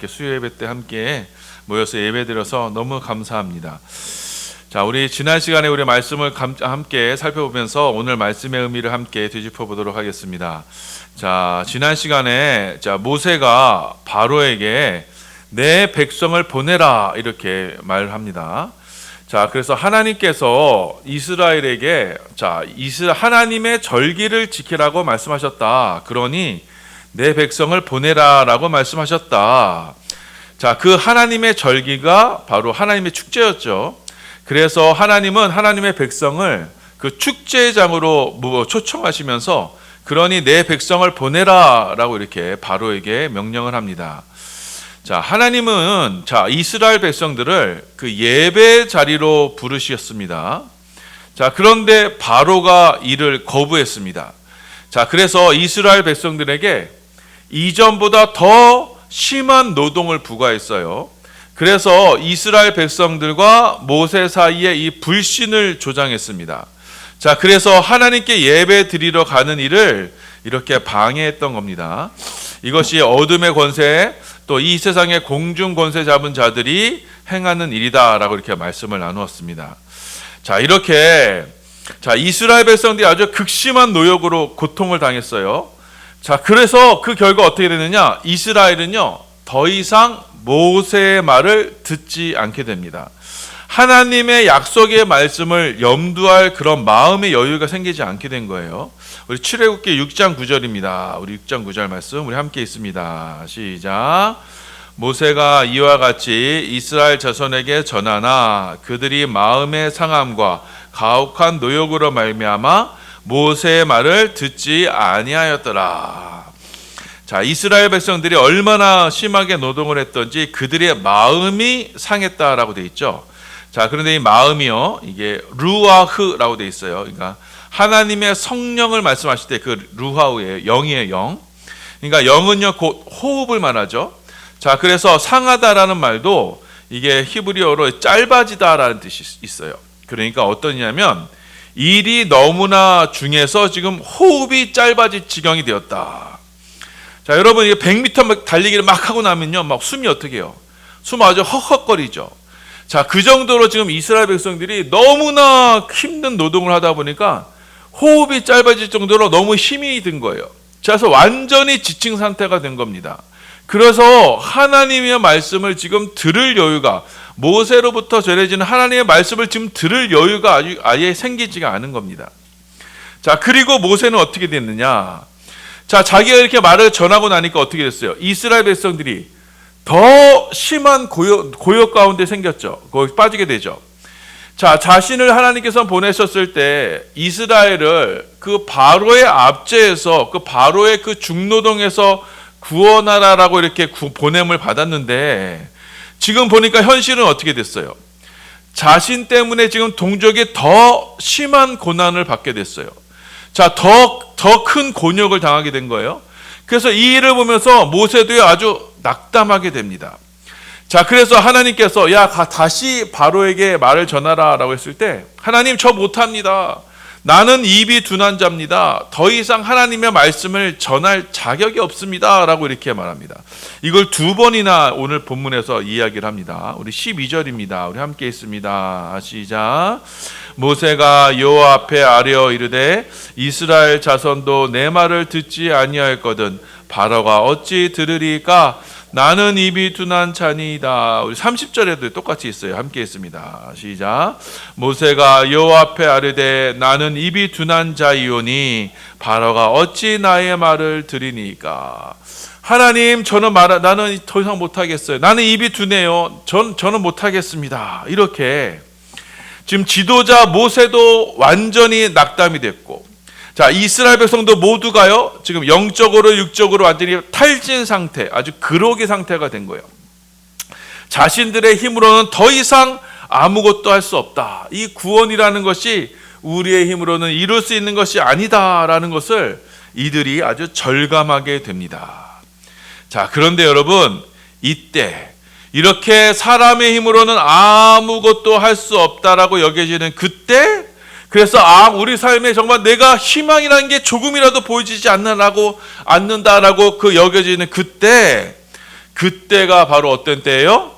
이렇게 수요 예배 때 함께 모여서 예배드려서 너무 감사합니다. 자, 우리 지난 시간에 우리 말씀을 함께 살펴보면서 오늘 말씀의 의미를 함께 되짚어 보도록 하겠습니다. 자, 지난 시간에 모세가 바로에게 내 백성을 보내라 이렇게 말을 합니다. 자, 그래서 하나님께서 이스라엘에게 하나님의 절기를 지키라고 말씀하셨다. 그러니 내 백성을 보내라라고 말씀하셨다. 자, 그 하나님의 절기가 바로 하나님의 축제였죠. 그래서 하나님은 하나님의 백성을 그 축제장으로 초청하시면서 그러니 내 백성을 보내라라고 이렇게 바로에게 명령을 합니다. 자, 하나님은 이스라엘 백성들을 그 예배 자리로 부르셨습니다. 자, 그런데 바로가 이를 거부했습니다. 자, 그래서 이스라엘 백성들에게 이전보다 더 심한 노동을 부과했어요. 그래서 이스라엘 백성들과 모세 사이에 이 불신을 조장했습니다. 자, 그래서 하나님께 예배 드리러 가는 일을 이렇게 방해했던 겁니다. 이것이 어둠의 권세, 또 이 세상의 공중 권세 잡은 자들이 행하는 일이다라고 이렇게 말씀을 나누었습니다. 자, 이렇게 이스라엘 백성들이 아주 극심한 노역으로 고통을 당했어요. 자, 그래서 그 결과 어떻게 되느냐? 이스라엘은요, 더 이상 모세의 말을 듣지 않게 됩니다. 하나님의 약속의 말씀을 염두할 그런 마음의 여유가 생기지 않게 된 거예요. 우리 출애굽기 6장 9절입니다. 우리 6장 9절 말씀 우리 함께 있습니다. 시작. 모세가 이와 같이 이스라엘 자손에게 전하나 그들이 마음의 상함과 가혹한 노역으로 말미암아 모세의 말을 듣지 아니하였더라. 자, 이스라엘 백성들이 얼마나 심하게 노동을 했던지 그들의 마음이 상했다라고 돼 있죠. 자, 그런데 이 마음이요, 이게 루아흐라고 돼 있어요. 그러니까 하나님의 성령을 말씀하실 때 그 루하우예요. 영이에요, 영. 그러니까 영은요, 곧 호흡을 말하죠. 자, 그래서 상하다라는 말도 이게 히브리어로 짧아지다라는 뜻이 있어요. 그러니까 어떠냐면 일이 너무나 중해서 지금 호흡이 짧아질 지경이 되었다. 자, 여러분, 이게 100m 달리기를 막 하고 나면요, 막 숨이 어떻게 해요? 숨 아주 헉헉거리죠. 자, 그 정도로 지금 이스라엘 백성들이 너무나 힘든 노동을 하다 보니까 호흡이 짧아질 정도로 너무 힘이 든 거예요. 그래서 완전히 지친 상태가 된 겁니다. 그래서 하나님의 말씀을 지금 들을 여유가, 모세로부터 전해지는 하나님의 말씀을 지금 들을 여유가 아예 생기지가 않은 겁니다. 자, 그리고 모세는 어떻게 됐느냐? 자, 자기가 이렇게 말을 전하고 나니까 어떻게 됐어요? 이스라엘 백성들이 더 심한 고역 가운데 생겼죠. 거기 빠지게 되죠. 자, 자신을 하나님께서 보내셨을 때 이스라엘을 그 바로의 압제에서, 그 바로의 그 중노동에서 구원하라라고 이렇게 보냄을 받았는데 지금 보니까 현실은 어떻게 됐어요? 자신 때문에 지금 동족이 더 심한 고난을 받게 됐어요. 자, 더 큰 곤욕을 당하게 된 거예요. 그래서 이 일을 보면서 모세도 아주 낙담하게 됩니다. 자, 그래서 하나님께서 다시 바로에게 말을 전하라라고 했을 때 하나님, 저 못합니다. 나는 입이 둔한 자입니다. 더 이상 하나님의 말씀을 전할 자격이 없습니다 라고 이렇게 말합니다. 이걸 2번이나 오늘 본문에서 이야기를 합니다. 우리 12절입니다. 우리 함께 있습니다. 시작. 모세가 여호와 앞에 아뢰어 이르되 이스라엘 자손도 내 말을 듣지 아니하였거든 바로가 어찌 들으리까? 나는 입이 둔한 자니이다. 우리 30절에도 똑같이 있어요. 함께 있습니다. 시작. 모세가 여호와 앞에 아뢰되 나는 입이 둔한 자이오니 바로가 어찌 나의 말을 들으니까? 하나님, 나는 더 이상 못하겠어요. 나는 입이 둔해요. 저는 못하겠습니다. 이렇게 지금 지도자 모세도 완전히 낙담이 됐고, 자, 이스라엘 백성도 모두가요, 지금 영적으로 육적으로 완전히 탈진 상태, 아주 그로기 상태가 된 거예요. 자신들의 힘으로는 더 이상 아무것도 할 수 없다. 이 구원이라는 것이 우리의 힘으로는 이룰 수 있는 것이 아니다라는 것을 이들이 아주 절감하게 됩니다. 자, 그런데 여러분, 이때 이렇게 사람의 힘으로는 아무것도 할 수 없다라고 여겨지는 그때, 그래서 우리 삶에 정말 내가 희망이라는 게 조금이라도 보여지지 않는다라고 그 여겨지는 그때, 그때가 바로 어떤 때예요?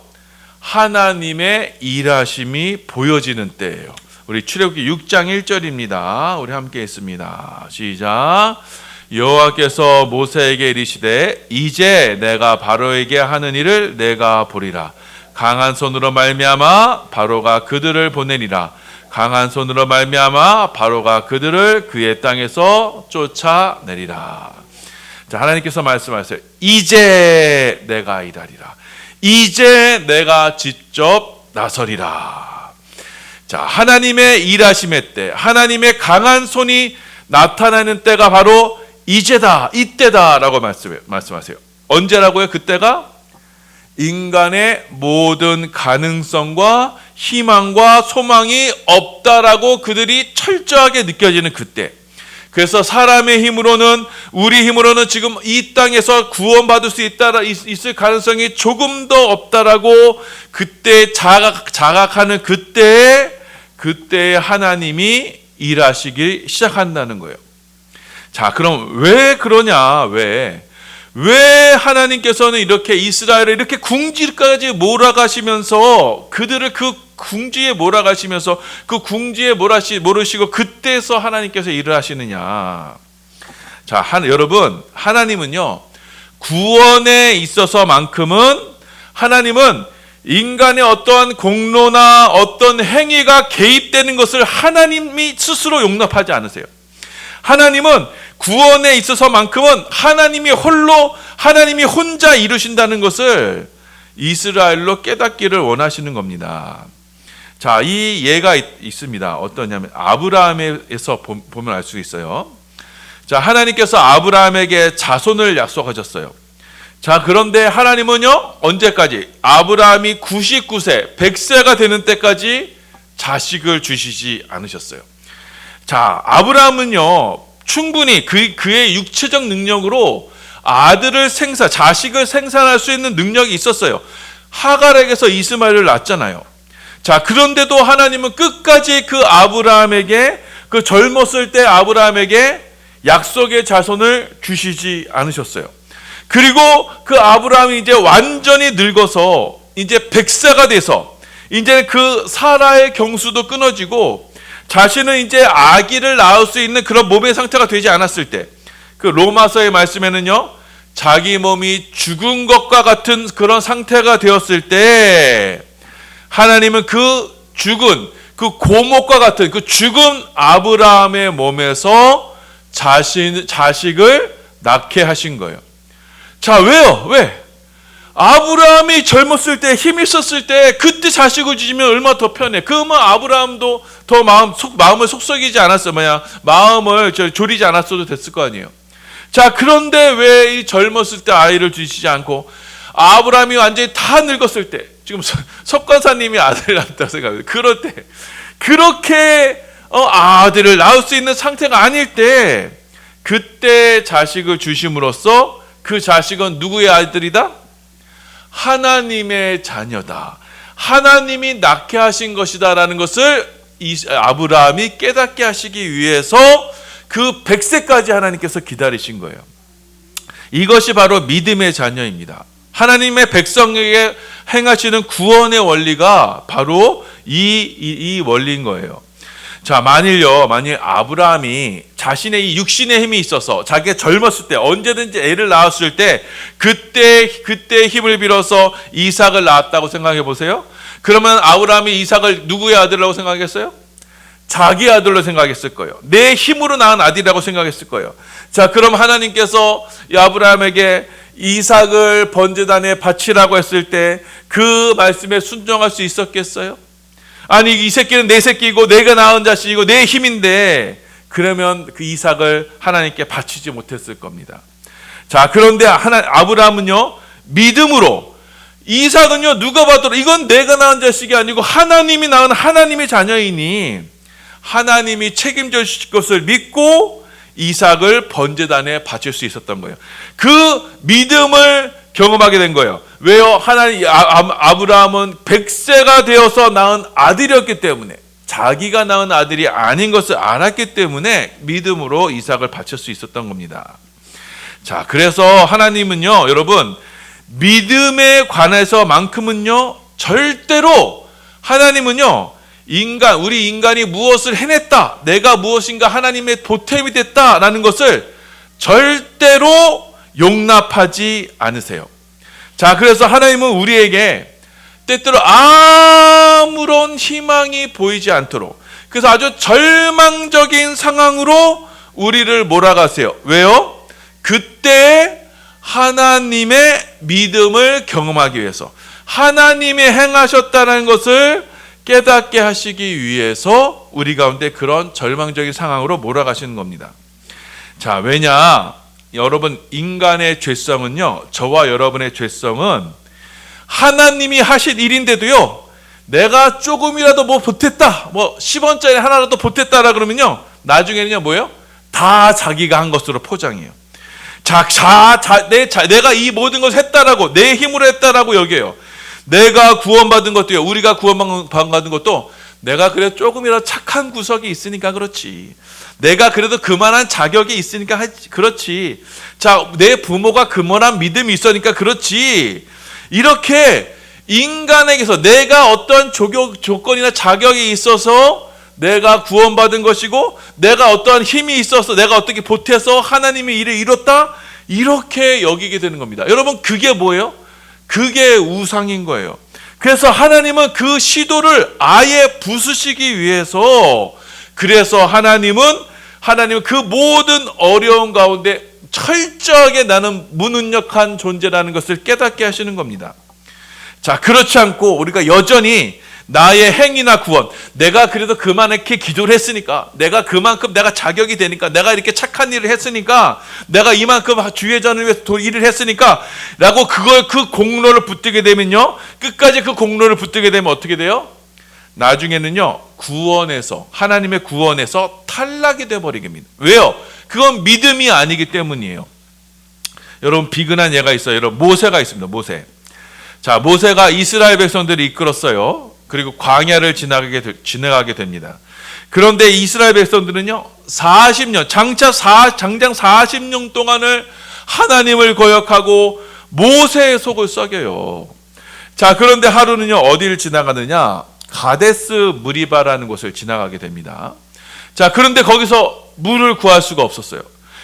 하나님의 일하심이 보여지는 때예요. 우리 출애굽기 6장 1절입니다. 우리 함께 읽습니다. 시작. 여호와께서 모세에게 이르시되 이제 내가 바로에게 하는 일을 내가 보리라. 강한 손으로 말미암아 바로가 그들을 보내리라. 강한 손으로 말미암아 바로가 그들을 그의 땅에서 쫓아내리라. 자, 하나님께서 말씀하세요. 이제 내가 일하리라. 이제 내가 직접 나서리라. 자, 하나님의 일하심의 때, 하나님의 강한 손이 나타나는 때가 바로 이제다, 이때다라고 말씀하세요. 언제라고요? 그때가 인간의 모든 가능성과 희망과 소망이 없다라고 그들이 철저하게 느껴지는 그때. 그래서 사람의 힘으로는, 우리 힘으로는 지금 이 땅에서 구원받을 수 있을 가능성이 조금 더 없다라고 그때 자각하는 그때에 하나님이 일하시기 시작한다는 거예요. 자, 그럼 왜 그러냐? 왜 하나님께서는 이렇게 이스라엘을 이렇게 궁지까지 몰아가시면서 그들을 그 궁지에 몰아가시면서 그 궁지에 몰으시고 그때서 하나님께서 일을 하시느냐? 자, 여러분, 하나님은요, 구원에 있어서만큼은 하나님은 인간의 어떠한 공로나 어떤 행위가 개입되는 것을 하나님이 스스로 용납하지 않으세요. 하나님은 구원에 있어서만큼은 하나님이 혼자 이루신다는 것을 이스라엘로 깨닫기를 원하시는 겁니다. 자, 이 예가 있습니다. 어떠냐면 아브라함에서 보면 알 수 있어요. 자, 하나님께서 아브라함에게 자손을 약속하셨어요. 자, 그런데 하나님은요, 언제까지? 아브라함이 99세, 100세가 되는 때까지 자식을 주시지 않으셨어요. 자, 아브라함은요, 충분히 그의 육체적 능력으로 자식을 생산할 수 있는 능력이 있었어요. 하갈에게서 이스마엘을 낳았잖아요. 자, 그런데도 하나님은 끝까지 그 아브라함에게, 그 젊었을 때 아브라함에게 약속의 자손을 주시지 않으셨어요. 그리고 그 아브라함이 이제 완전히 늙어서 이제 100세가 돼서 이제 그 사라의 경수도 끊어지고 자신은 이제 아기를 낳을 수 있는 그런 몸의 상태가 되지 않았을 때, 그 로마서의 말씀에는요, 자기 몸이 죽은 것과 같은 그런 상태가 되었을 때 하나님은 그 고목과 같은 그 죽은 아브라함의 몸에서 자식을 낳게 하신 거예요. 자, 왜요? 왜? 아브라함이 젊었을 때, 힘 있었을 때, 그때 자식을 주시면 얼마나 더 편해. 그러면 아브라함도 더 마음을 속썩이지 않았어. 마음을 졸이지 않았어도 됐을 거 아니에요. 자, 그런데 왜 이 젊었을 때 아이를 주시지 않고, 아브라함이 완전히 다 늙었을 때, 지금 석관사님이 아들을 낳았다고 생각해요. 그럴 때, 그렇게 아들을 낳을 수 있는 상태가 아닐 때, 그때 자식을 주심으로써 그 자식은 누구의 아들이다? 하나님의 자녀다. 하나님이 낳게 하신 것이다라는 것을 아브라함이 깨닫게 하시기 위해서 그 100세까지 하나님께서 기다리신 거예요. 이것이 바로 믿음의 자녀입니다. 하나님의 백성에게 행하시는 구원의 원리가 바로 이 원리인 거예요. 자, 만일 아브라함이 자신의 이 육신의 힘이 있어서 자기가 젊었을 때 언제든지 애를 낳았을 때 그때 힘을 빌어서 이삭을 낳았다고 생각해 보세요. 그러면 아브라함이 이삭을 누구의 아들이라고 생각했어요? 자기 아들로 생각했을 거예요. 내 힘으로 낳은 아들이라고 생각했을 거예요. 자, 그럼 하나님께서 아브라함에게 이삭을 번제단에 바치라고 했을 때 그 말씀에 순종할 수 있었겠어요? 아니, 이 새끼는 내 새끼고 내가 낳은 자식이고 내 힘인데, 그러면 그 이삭을 하나님께 바치지 못했을 겁니다. 자, 그런데 아브라함은요, 믿음으로, 이삭은요, 누가 봐도 이건 내가 낳은 자식이 아니고 하나님이 낳은 하나님의 자녀이니 하나님이 책임져 주실 것을 믿고 이삭을 번제단에 바칠 수 있었던 거예요. 그 믿음을 경험하게 된 거예요. 왜요? 아브라함은 100세가 되어서 낳은 아들이었기 때문에, 자기가 낳은 아들이 아닌 것을 알았기 때문에 믿음으로 이삭을 바칠 수 있었던 겁니다. 자, 그래서 하나님은요, 여러분, 믿음에 관해서만큼은요, 절대로 하나님은요, 우리 인간이 무엇을 해냈다, 내가 무엇인가 하나님의 보탬이 됐다라는 것을 절대로 용납하지 않으세요. 자, 그래서 하나님은 우리에게 때때로 아무런 희망이 보이지 않도록, 그래서 아주 절망적인 상황으로 우리를 몰아가세요. 왜요? 그때 하나님의 믿음을 경험하기 위해서, 하나님이 행하셨다는 것을 깨닫게 하시기 위해서 우리 가운데 그런 절망적인 상황으로 몰아가시는 겁니다. 자, 왜냐? 여러분, 인간의 죄성은요, 저와 여러분의 죄성은 하나님이 하실 일인데도요, 내가 조금이라도 뭐 보탰다, 뭐 10원짜리 하나라도 보탰다라 그러면요, 나중에는요, 뭐예요? 다 자기가 한 것으로 포장해요. 내가 이 모든 것을 했다라고, 내 힘으로 했다라고 여겨요. 내가 구원받은 것도요, 우리가 구원받은 것도 내가 그래도 조금이라도 착한 구석이 있으니까 그렇지, 내가 그래도 그만한 자격이 있으니까 그렇지, 자, 내 부모가 그만한 믿음이 있으니까 그렇지, 이렇게 인간에게서 내가 어떤 조건이나 자격이 있어서 내가 구원받은 것이고, 내가 어떠한 힘이 있어서 내가 어떻게 보태서 하나님의 일을 이뤘다, 이렇게 여기게 되는 겁니다. 여러분, 그게 뭐예요? 그게 우상인 거예요. 그래서 하나님은 그 시도를 아예 부수시기 위해서, 그래서 하나님은 그 모든 어려운 가운데 철저하게 나는 무능력한 존재라는 것을 깨닫게 하시는 겁니다. 자, 그렇지 않고 우리가 여전히 나의 행위나 구원, 내가 그래도 그만하게 기도를 했으니까, 내가 그만큼 내가 자격이 되니까, 내가 이렇게 착한 일을 했으니까, 내가 이만큼 주의 전을 위해서 일을 했으니까 라고 그 공로를 붙들게 되면요, 끝까지 그 공로를 붙들게 되면 어떻게 돼요? 나중에는요, 하나님의 구원에서 탈락이 되어버리게 됩니다. 왜요? 그건 믿음이 아니기 때문이에요. 여러분, 비근한 예가 있어요. 여러분, 모세가 있습니다. 자, 모세가 이스라엘 백성들을 이끌었어요. 그리고 광야를 지나가게 됩니다. 그런데 이스라엘 백성들은요, 40년, 장장 40년 동안을 하나님을 거역하고 모세의 속을 썩여요. 자, 그런데 하루는요, 어디를 지나가느냐? 가데스 무리바라는 곳을 지나가게 됩니다. 자, 그런데 거기서 물을 구할 수가 없었어요.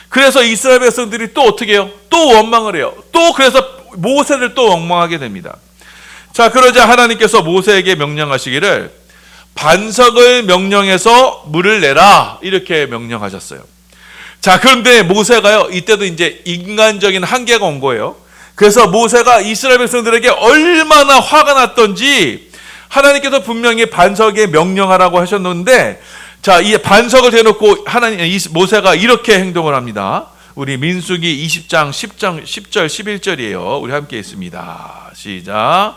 그래서 이스라엘 백성들이 또 어떻게 해요? 또 원망을 해요. 그래서 모세를 또 원망하게 됩니다. 자, 그러자 하나님께서 모세에게 명령하시기를 반석을 명령해서 물을 내라, 이렇게 명령하셨어요. 자, 그런데 모세가요, 이때도 이제 인간적인 한계가 온 거예요. 그래서 모세가 이스라엘 백성들에게 얼마나 화가 났던지, 하나님께서 분명히 반석에 명령하라고 하셨는데, 자, 이 반석을 대놓고 모세가 이렇게 행동을 합니다. 우리 민수기 20장 10절 11절이에요. 우리 함께 있습니다. 시작.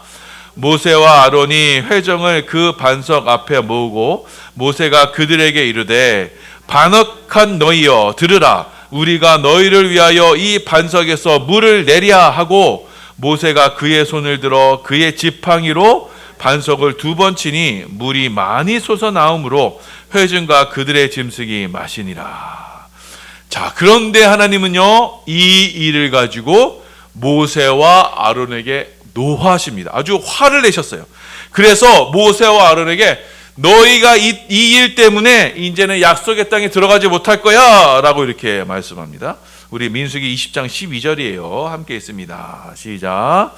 모세와 아론이 회정을 그 반석 앞에 모으고 모세가 그들에게 이르되 반역한 너희여 들으라, 우리가 너희를 위하여 이 반석에서 물을 내랴 하고, 모세가 그의 손을 들어 그의 지팡이로 반석을 2번 치니 물이 많이 솟아나오므로 회중과 그들의 짐승이 마시니라. 자, 그런데 하나님은요, 이 일을 가지고 모세와 아론에게 노하십니다. 아주 화를 내셨어요. 그래서 모세와 아론에게 너희가 이 일 때문에 이제는 약속의 땅에 들어가지 못할 거야 라고 이렇게 말씀합니다. 우리 민수기 20장 12절이에요. 함께 있습니다. 시작.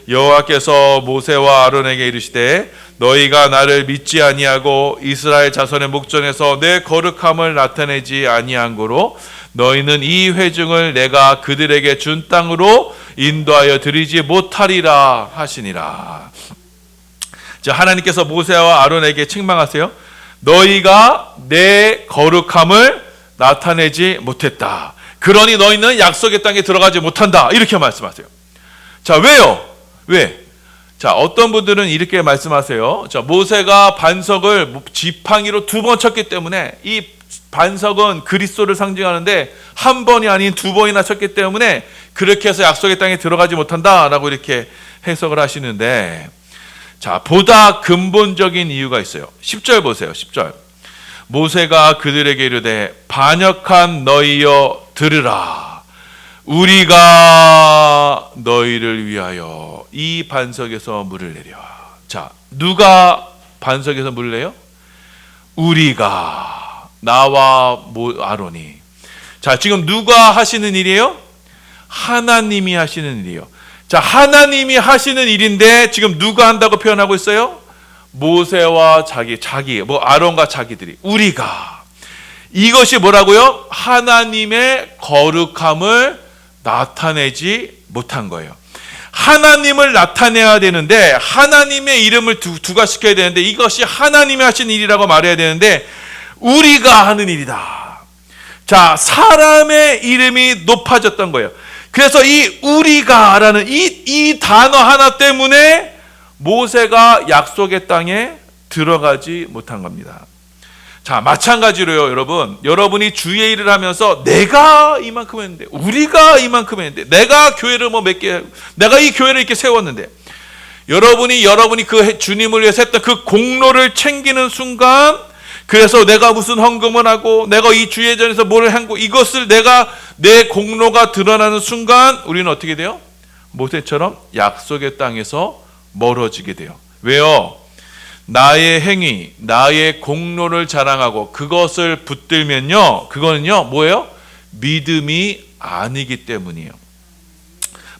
여호와께서 모세와 아론에게 이르시되 너희가 나를 믿지 아니하고 이스라엘 자손의 목전에서 내 거룩함을 나타내지 아니한 고로 너희는 이 회중을 내가 그들에게 준 땅으로 인도하여 드리지 못하리라 하시니라. 자, 하나님께서 모세와 아론에게 책망하세요. 너희가 내 거룩함을 나타내지 못했다. 그러니 너희는 약속의 땅에 들어가지 못한다. 이렇게 말씀하세요. 자, 왜요? 왜? 자, 어떤 분들은 이렇게 말씀하세요. 자, 모세가 반석을 지팡이로 2번 쳤기 때문에, 이 반석은 그리스도를 상징하는데 한 번이 아닌 2번이나 쳤기 때문에 그렇게 해서 약속의 땅에 들어가지 못한다라고 이렇게 해석을 하시는데, 자, 보다 근본적인 이유가 있어요. 10절 보세요. 10절. 모세가 그들에게 이르되 반역한 너희여 들으라, 우리가 너희를 위하여 이 반석에서 물을 내려. 자, 누가 반석에서 물을 내요? 우리가, 나와 아론이. 자, 지금 누가 하시는 일이에요? 하나님이 하시는 일이에요. 자, 하나님이 하시는 일인데 지금 누가 한다고 표현하고 있어요? 모세와 아론과 자기들이, 우리가. 이것이 뭐라고요? 하나님의 거룩함을 나타내지 못한 거예요. 하나님을 나타내야 되는데, 하나님의 이름을 두각시켜야 되는데, 이것이 하나님이 하신 일이라고 말해야 되는데 우리가 하는 일이다. 자, 사람의 이름이 높아졌던 거예요. 그래서 이 우리가라는 이 단어 하나 때문에 모세가 약속의 땅에 들어가지 못한 겁니다. 자, 마찬가지로요, 여러분이 주의 일을 하면서 내가 이만큼 했는데, 우리가 이만큼 했는데, 내가 교회를 내가 이 교회를 이렇게 세웠는데, 여러분이 그 주님을 위해서 했던 그 공로를 챙기는 순간, 그래서 내가 무슨 헌금을 하고, 내가 이 주예전에서 뭘 한고, 이것을 내 공로가 드러나는 순간, 우리는 어떻게 돼요? 모세처럼 약속의 땅에서 멀어지게 돼요. 왜요? 나의 행위, 나의 공로를 자랑하고 그것을 붙들면요, 그거는요 뭐예요? 믿음이 아니기 때문이에요.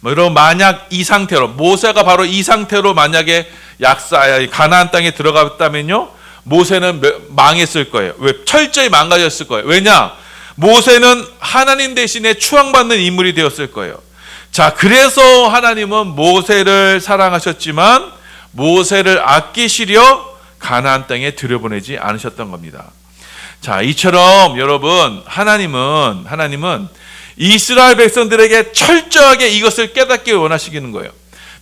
여러분, 만약 이 상태로, 모세가 바로 이 상태로 만약에 가나안 땅에 들어갔다면요, 모세는 망했을 거예요. 왜? 철저히 망가졌을 거예요. 왜냐? 모세는 하나님 대신에 추앙받는 인물이 되었을 거예요. 자, 그래서 하나님은 모세를 사랑하셨지만 모세를 아끼시려 가나안 땅에 들여보내지 않으셨던 겁니다. 자, 이처럼 여러분, 하나님은 이스라엘 백성들에게 철저하게 이것을 깨닫기 원하시는 거예요.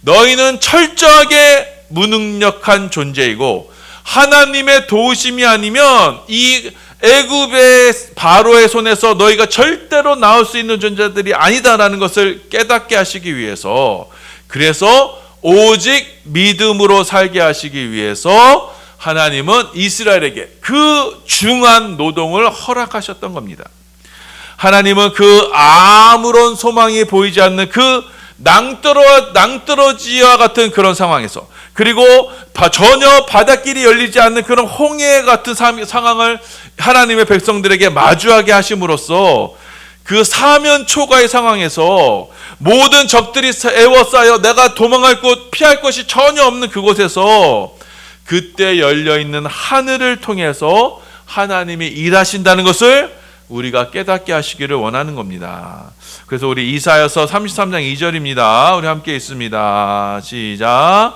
너희는 철저하게 무능력한 존재이고 하나님의 도우심이 아니면 이 애굽의 바로의 손에서 너희가 절대로 나올 수 있는 존재들이 아니다라는 것을 깨닫게 하시기 위해서, 그래서 오직 믿음으로 살게 하시기 위해서 하나님은 이스라엘에게 그 중한 노동을 허락하셨던 겁니다. 하나님은 그 아무런 소망이 보이지 않는 그 낭떠러지와 같은 그런 상황에서, 그리고 전혀 바닷길이 열리지 않는 그런 홍해 같은 상황을 하나님의 백성들에게 마주하게 하심으로써 그 사면 초가의 상황에서 모든 적들이 에워싸여 내가 도망할 곳, 피할 곳이 전혀 없는 그곳에서 그때 열려있는 하늘을 통해서 하나님이 일하신다는 것을 우리가 깨닫게 하시기를 원하는 겁니다. 그래서 우리 이사야서 33장 2절입니다. 우리 함께 있습니다. 시작.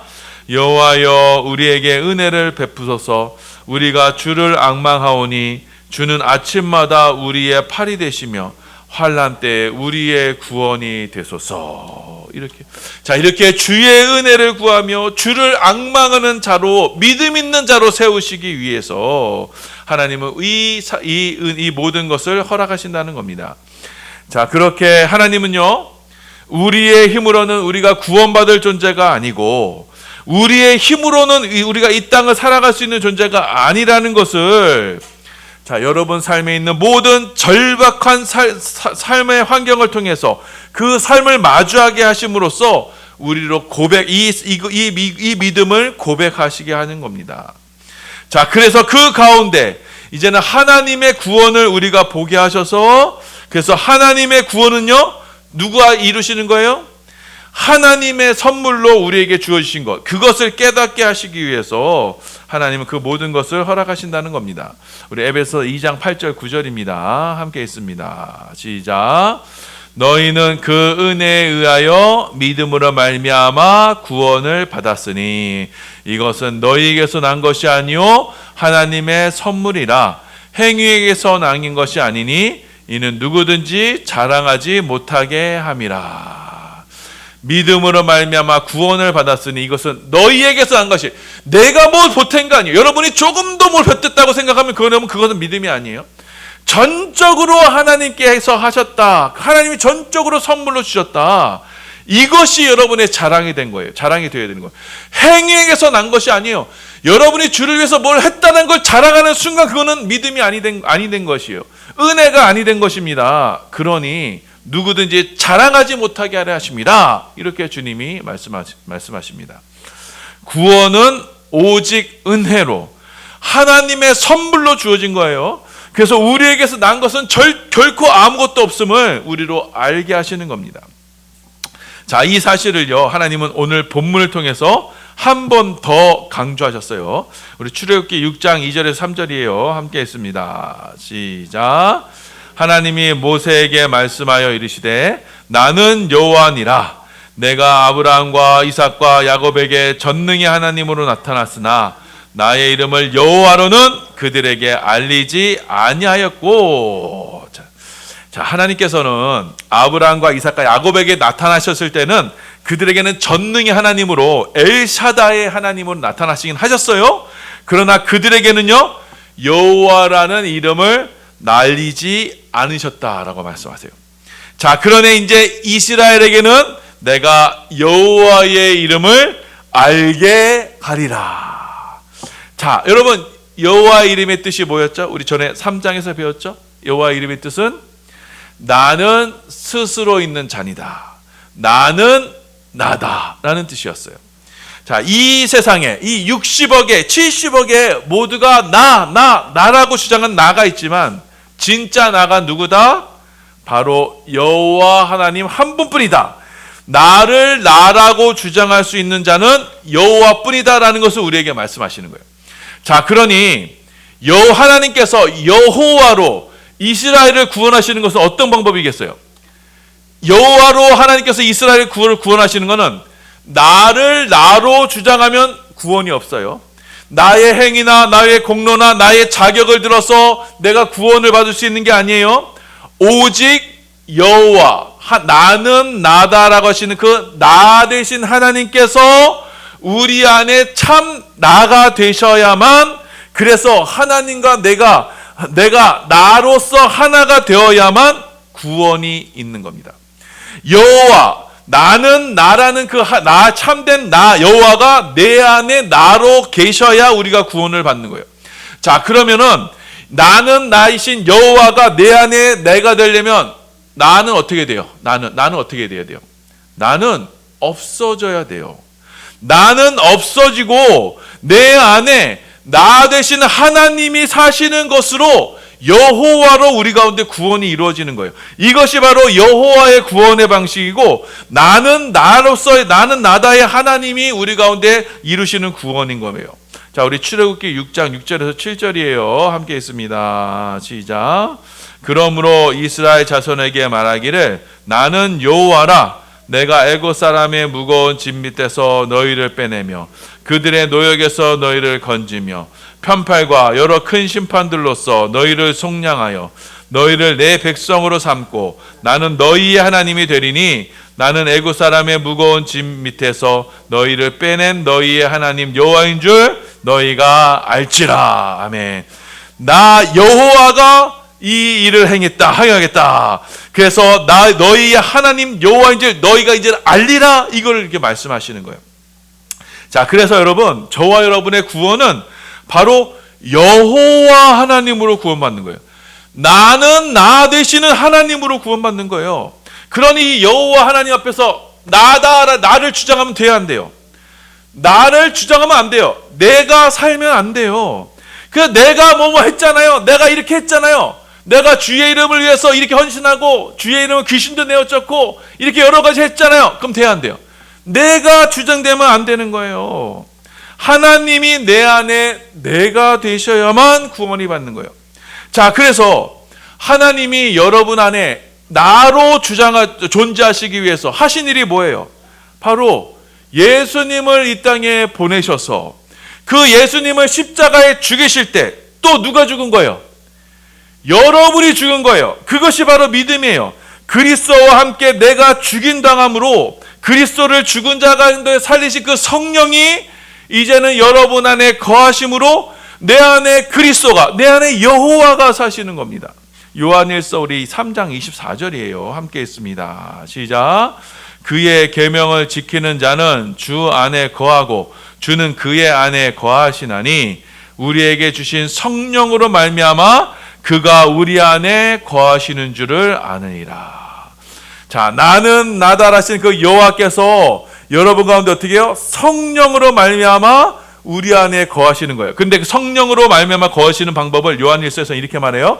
여호와여, 우리에게 은혜를 베푸소서. 우리가 주를 앙망하오니 주는 아침마다 우리의 팔이 되시며 환난 때에 우리의 구원이 되소서. 이렇게 주의 은혜를 구하며 주를 앙망하는 자로, 믿음 있는 자로 세우시기 위해서 하나님은 이 모든 것을 허락하신다는 겁니다. 자, 그렇게 하나님은요, 우리의 힘으로는 우리가 구원받을 존재가 아니고 우리의 힘으로는 우리가 이 땅을 살아갈 수 있는 존재가 아니라는 것을, 자, 여러분 삶에 있는 모든 절박한 삶의 환경을 통해서 그 삶을 마주하게 하심으로써 우리로 이 믿음을 고백하시게 하는 겁니다. 자, 그래서 그 가운데 이제는 하나님의 구원을 우리가 보게 하셔서, 그래서 하나님의 구원은요, 누가 이루시는 거예요? 하나님의 선물로 우리에게 주어주신 것, 그것을 깨닫게 하시기 위해서 하나님은 그 모든 것을 허락하신다는 겁니다. 우리 에베소 2장 8절 9절입니다. 함께 있습니다. 시작. 너희는 그 은혜에 의하여 믿음으로 말미암아 구원을 받았으니 이것은 너희에게서 난 것이 아니요 하나님의 선물이라. 행위에게서 난 것이 아니니 이는 누구든지 자랑하지 못하게 함이라. 믿음으로 말미암아 구원을 받았으니 이것은 너희에게서 난 것이, 내가 뭘 보탠 거 아니에요. 여러분이 조금도 뭘 뱉었다고 생각하면 그것은 믿음이 아니에요. 전적으로 하나님께서 하셨다, 하나님이 전적으로 선물로 주셨다, 이것이 여러분의 자랑이 된 거예요. 자랑이 되어야 되는 거예요. 행위에게서 난 것이 아니에요. 여러분이 주를 위해서 뭘 했다는 걸 자랑하는 순간 그거는 믿음이 아니 된 것이에요. 은혜가 아니 된 것입니다. 그러니 누구든지 자랑하지 못하게 하려 하심이라. 이렇게 주님이 말씀하십니다. 구원은 오직 은혜로 하나님의 선물로 주어진 거예요. 그래서 우리에게서 난 것은 결코 아무것도 없음을 우리로 알게 하시는 겁니다. 자, 이 사실을요, 하나님은 오늘 본문을 통해서 한 번 더 강조하셨어요. 우리 출애굽기 6장 2절에서 3절이에요. 함께 했습니다. 시작. 하나님이 모세에게 말씀하여 이르시되 나는 여호와니라. 내가 아브라함과 이삭과 야곱에게 전능의 하나님으로 나타났으나 나의 이름을 여호와로는 그들에게 알리지 아니하였고. 자, 하나님께서는 아브라함과 이삭과 야곱에게 나타나셨을 때는 그들에게는 전능의 하나님으로 엘샤다의 하나님으로 나타나시긴 하셨어요. 그러나 그들에게는요, 여호와라는 이름을 날리지 않으셨다라고 말씀하세요. 자, 그러네 이제 이스라엘에게는 내가 여호와의 이름을 알게 하리라. 자, 여러분, 여호와의 이름의 뜻이 뭐였죠? 우리 전에 3장에서 배웠죠? 여호와의 이름의 뜻은 나는 스스로 있는 자니다. 나는 나다라는 뜻이었어요. 자, 이 세상에 이 60억에 70억에 모두가 나라고 주장한 나가 있지만 진짜 나가 누구다? 바로 여호와 하나님 한 분뿐이다. 나를 나라고 주장할 수 있는 자는 여호와뿐이다라는 것을 우리에게 말씀하시는 거예요. 자, 그러니 하나님께서 여호와로 이스라엘을 구원하시는 것은 어떤 방법이겠어요? 여호와로 하나님께서 이스라엘을 구원하시는 것은 나를 나로 주장하면 구원이 없어요. 나의 행위나 나의 공로나 나의 자격을 들어서 내가 구원을 받을 수 있는 게 아니에요. 오직 여호와, 나는 나다라고 하시는 그 나 되신 하나님께서 우리 안에 참 나가 되셔야만, 그래서 하나님과 내가 나로서 하나가 되어야만 구원이 있는 겁니다. 여호와, 나는 나라는 그 나 참된 나 여호와가 내 안에 나로 계셔야 우리가 구원을 받는 거예요. 자, 그러면은 나는 나이신 여호와가 내 안에 내가 되려면 나는 어떻게 돼요? 나는 어떻게 돼야 돼요? 나는 없어져야 돼요. 나는 없어지고 내 안에 나 되시는 하나님이 사시는 것으로 여호와로 우리 가운데 구원이 이루어지는 거예요. 이것이 바로 여호와의 구원의 방식이고, 나는 나로서의 나는 나다의 하나님이 우리 가운데 이루시는 구원인 거예요. 자, 우리 출애굽기 6장 6절에서 7절이에요. 함께 있습니다. 시작. 그러므로 이스라엘 자손에게 말하기를 나는 여호와라. 내가 애굽 사람의 무거운 짐 밑에서 너희를 빼내며 그들의 노역에서 너희를 건지며 편팔과 여러 큰 심판들로서 너희를 속량하여 너희를 내 백성으로 삼고 나는 너희의 하나님이 되리니 나는 애굽 사람의 무거운 짐 밑에서 너희를 빼낸 너희의 하나님 여호와인 줄 너희가 알지라. 아멘. 나 여호와가 이 일을 행하겠다. 그래서 너희의 하나님 여호와인 줄 너희가 이제 알리라. 이걸 이렇게 말씀하시는 거예요. 자, 그래서 여러분, 저와 여러분의 구원은 바로 여호와 하나님으로 구원받는 거예요. 나는 나 되시는 하나님으로 구원받는 거예요. 그러니 여호와 하나님 앞에서 나를 주장하면 돼야 안 돼요. 나를 주장하면 안 돼요. 내가 살면 안 돼요. 내가 뭐뭐 했잖아요. 내가 이렇게 했잖아요. 내가 주의 이름을 위해서 이렇게 헌신하고 주의 이름을 귀신도 내어쫓고 이렇게 여러 가지 했잖아요. 그럼 돼야 안 돼요. 내가 주장되면 안 되는 거예요. 하나님이 내 안에 내가 되셔야만 구원이 받는 거예요. 자, 그래서 하나님이 여러분 안에 나로 존재하시기 위해서 하신 일이 뭐예요? 바로 예수님을 이 땅에 보내셔서 그 예수님을 십자가에 죽이실 때 또 누가 죽은 거예요? 여러분이 죽은 거예요. 그것이 바로 믿음이에요. 그리스도와 함께 내가 죽임당함으로 그리스도를 죽은 자 가운데 살리신 그 성령이 이제는 여러분 안에 거하심으로 내 안에 그리스도가, 내 안에 여호와가 사시는 겁니다. 요한일서 우리 3장 24절이에요. 함께 있습니다. 시작. 그의 계명을 지키는 자는 주 안에 거하고 주는 그의 안에 거하시나니 우리에게 주신 성령으로 말미암아 그가 우리 안에 거하시는 줄을 아느니라. 자, 나는 나다라신 그 여호와께서 여러분 가운데 어떻게 해요? 성령으로 말미암아 우리 안에 거하시는 거예요. 근데 그 성령으로 말미암아 거하시는 방법을 요한일서에서 이렇게 말해요.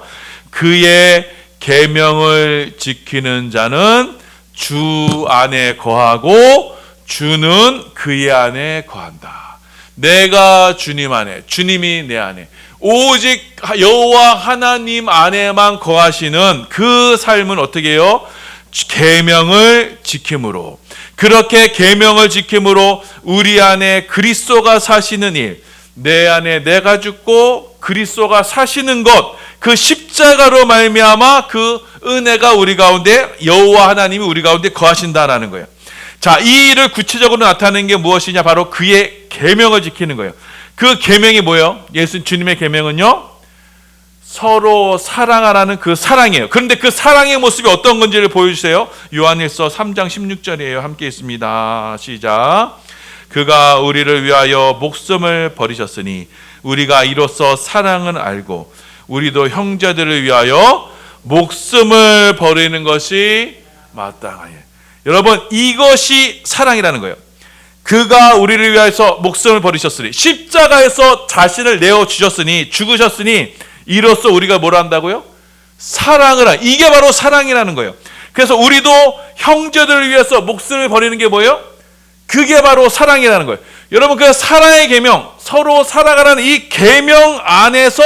그의 계명을 지키는 자는 주 안에 거하고 주는 그의 안에 거한다. 내가 주님 안에, 주님이 내 안에, 오직 여호와 하나님 안에만 거하시는 그 삶은 어떻게 해요? 계명을 지킴으로. 그렇게 계명을 지킴으로 우리 안에 그리스도가 사시는 일, 내 안에 내가 죽고 그리스도가 사시는 것, 그 십자가로 말미암아 그 은혜가 우리 가운데, 여호와 하나님이 우리 가운데 거하신다라는 거예요. 자, 이 일을 구체적으로 나타내는 게 무엇이냐? 바로 그의 계명을 지키는 거예요. 그 계명이 뭐예요? 예수 주님의 계명은요, 서로 사랑하라는 그 사랑이에요. 그런데 그 사랑의 모습이 어떤 건지를 보여주세요. 요한일서 3장 16절이에요. 함께 있습니다. 시작. 그가 우리를 위하여 목숨을 버리셨으니 우리가 이로써 사랑은 알고 우리도 형제들을 위하여 목숨을 버리는 것이 마땅하여. 여러분, 이것이 사랑이라는 거예요. 그가 우리를 위하여서 목숨을 버리셨으니, 십자가에서 자신을 내어주셨으니, 죽으셨으니 이로써 우리가 뭘 한다고요? 사랑을 한. 이게 바로 사랑이라는 거예요. 그래서 우리도 형제들을 위해서 목숨을 버리는 게 뭐예요? 그게 바로 사랑이라는 거예요. 여러분, 그 사랑의 계명, 서로 살아가라는 이 계명 안에서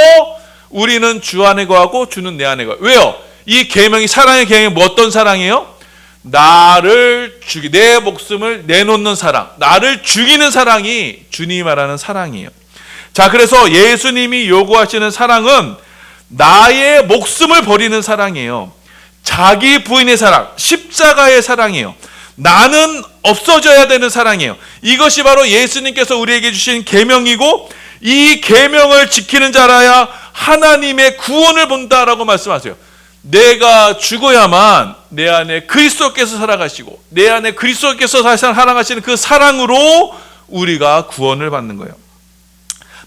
우리는 주 안에 거하고 주는 내 안에 거하고. 왜요? 이 계명이, 사랑의 계명이 뭐 어떤 사랑이에요? 나를 내 목숨을 내놓는 사랑, 나를 죽이는 사랑이 주님이 말하는 사랑이에요. 자, 그래서 예수님이 요구하시는 사랑은 나의 목숨을 버리는 사랑이에요. 자기 부인의 사랑, 십자가의 사랑이에요. 나는 없어져야 되는 사랑이에요. 이것이 바로 예수님께서 우리에게 주신 계명이고, 이 계명을 지키는 자라야 하나님의 구원을 본다라고 말씀하세요. 내가 죽어야만 내 안에 그리스도께서 살아가시고 내 안에 그리스도께서 살아가시는 그 사랑으로 우리가 구원을 받는 거예요.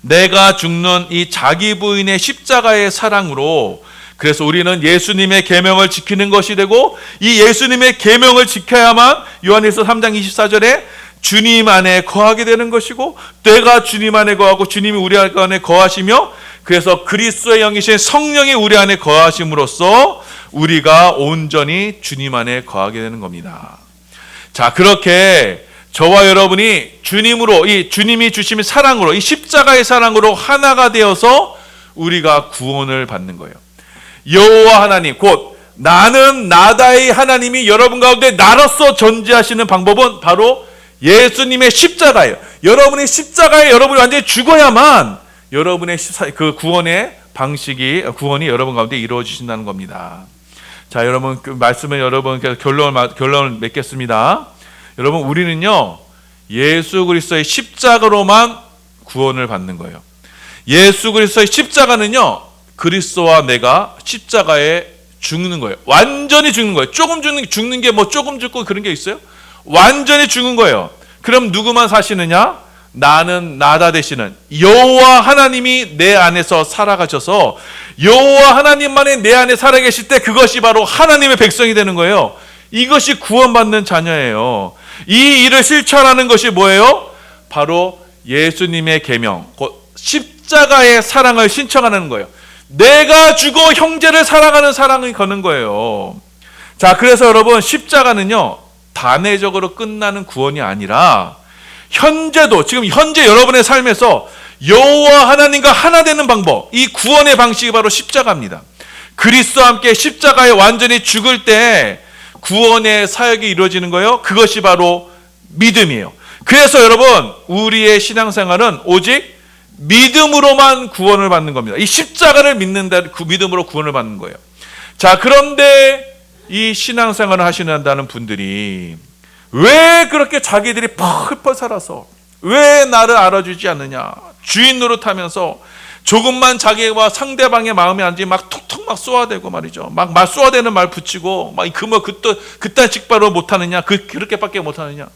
내가 죽는 이 자기 부인의 십자가의 사랑으로, 그래서 우리는 예수님의 계명을 지키는 것이 되고, 이 예수님의 계명을 지켜야만 요한일서 3장 24절에 주님 안에 거하게 되는 것이고, 내가 주님 안에 거하고 주님이 우리 안에 거하시며, 그래서 그리스도의 영이신 성령이 우리 안에 거하심으로써 우리가 온전히 주님 안에 거하게 되는 겁니다. 자, 그렇게 저와 여러분이 주님으로, 이 주님이 주신 사랑으로, 이 십자가의 사랑으로 하나가 되어서 우리가 구원을 받는 거예요. 여호와 하나님, 곧 나는 나다의 하나님이 여러분 가운데 나로서 존재하시는 방법은 바로 예수님의 십자가예요. 여러분의 십자가에 여러분이 완전히 죽어야만 여러분의 그 구원의 방식이, 구원이 여러분 가운데 이루어지신다는 겁니다. 자, 여러분, 그 말씀을 여러분 결론을 맺겠습니다. 여러분, 우리는요, 예수 그리스도의 십자가로만 구원을 받는 거예요. 예수 그리스도의 십자가는요, 그리스도와 내가 십자가에 죽는 거예요. 완전히 죽는 거예요. 조금 죽는 게 뭐 조금 죽고 그런 게 있어요? 완전히 죽은 거예요. 그럼 누구만 사시느냐? 나는 나다 되시는 여호와 하나님이 내 안에서 살아가셔서 여호와 하나님만이 내 안에 살아계실 때 그것이 바로 하나님의 백성이 되는 거예요. 이것이 구원받는 자녀예요. 이 일을 실천하는 것이 뭐예요? 바로 예수님의 계명, 곧 십자가의 사랑을 신청하는 거예요. 내가 주고 형제를 사랑하는 사랑을 거는 거예요. 자, 그래서 여러분, 십자가는요, 단회적으로 끝나는 구원이 아니라 현재도, 지금 현재 여러분의 삶에서 여호와 하나님과 하나 되는 방법, 이 구원의 방식이 바로 십자가입니다. 그리스도와 함께 십자가에 완전히 죽을 때 구원의 사역이 이루어지는 거예요. 그것이 바로 믿음이에요. 그래서 여러분, 우리의 신앙생활은 오직 믿음으로만 구원을 받는 겁니다. 이 십자가를 믿는다, 그 믿음으로 구원을 받는 거예요. 자, 그런데 이 신앙생활을 하시는다는 분들이 왜 그렇게 자기들이 펄펄 살아서 왜 나를 알아주지 않느냐, 주인 노릇하면서 조금만 자기와 상대방의 마음에 안 지면 막 톡톡 막 쏘아대고 말이죠. 막 쏘아대는 말 붙이고 막 그딴 직바로 못하느냐, 그렇게밖에 못하느냐,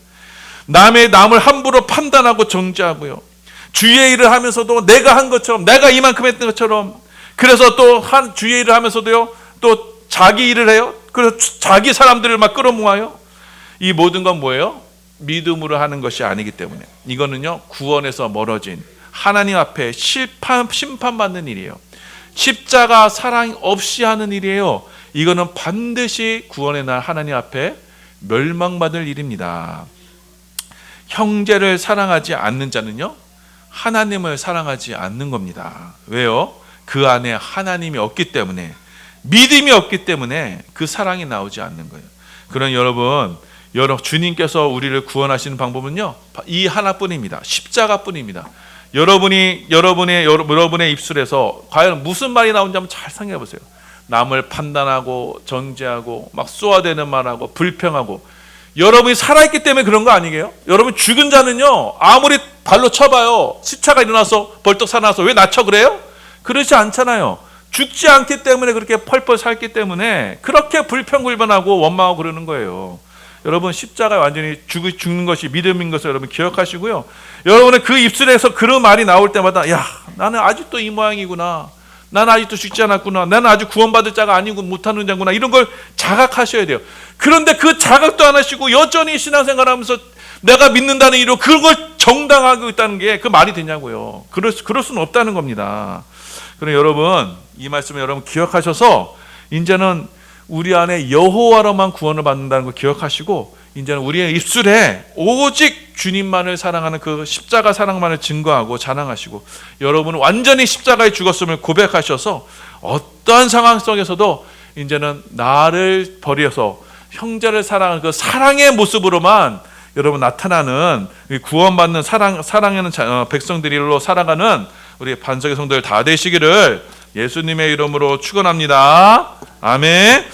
남을 함부로 판단하고 정죄하고요, 주의 일을 하면서도 내가 한 것처럼, 내가 이만큼 했던 것처럼, 그래서 또 주의 일을 하면서도요, 또 자기 일을 해요. 그래서 자기 사람들을 막 끌어모아요. 이 모든 건 뭐예요? 믿음으로 하는 것이 아니기 때문에. 이거는요, 구원에서 멀어진 하나님 앞에 심판받는 일이에요. 십자가 사랑 없이 하는 일이에요. 이거는 반드시 구원의 날 하나님 앞에 멸망받을 일입니다. 형제를 사랑하지 않는 자는요, 하나님을 사랑하지 않는 겁니다. 왜요? 그 안에 하나님이 없기 때문에, 믿음이 없기 때문에 그 사랑이 나오지 않는 거예요. 그런 여러분, 주님께서 우리를 구원하시는 방법은요, 이 하나뿐입니다. 십자가뿐입니다. 여러분의 입술에서 과연 무슨 말이 나오는지 한번 잘 생각해 보세요. 남을 판단하고 정죄하고 막 쏘아대는 말하고 불평하고, 여러분이 살아있기 때문에 그런 거 아니게요? 여러분 죽은 자는요, 아무리 발로 쳐봐요, 시체가 일어나서 벌떡 살아나서 왜 낮춰 그래요? 그렇지 않잖아요. 죽지 않기 때문에, 그렇게 펄펄 살기 때문에 그렇게 불평불만하고 원망하고 그러는 거예요. 여러분, 십자가 완전히 죽는 것이 믿음인 것을 여러분 기억하시고요. 여러분의 그 입술에서 그런 말이 나올 때마다, 야, 나는 아직도 이 모양이구나, 나는 아직도 죽지 않았구나, 나는 아직 구원받을 자가 아니고 못하는 자구나, 이런 걸 자각하셔야 돼요. 그런데 그 자각도 안 하시고 여전히 신앙생활하면서 내가 믿는다는 이유로 그걸 정당하고 있다는 게 그 말이 되냐고요. 그럴 수는 없다는 겁니다. 그럼 여러분, 이 말씀을 여러분 기억하셔서 이제는 우리 안에 여호와로만 구원을 받는다는 걸 기억하시고, 이제는 우리의 입술에 오직 주님만을 사랑하는 그 십자가 사랑만을 증거하고 자랑하시고, 여러분은 완전히 십자가에 죽었음을 고백하셔서 어떠한 상황 속에서도 이제는 나를 버려서 형제를 사랑하는 그 사랑의 모습으로만 여러분 나타나는, 구원받는 사랑하는 백성들로 살아가는 우리 반석의 성도들 다 되시기를 예수님의 이름으로 축원합니다. 아멘.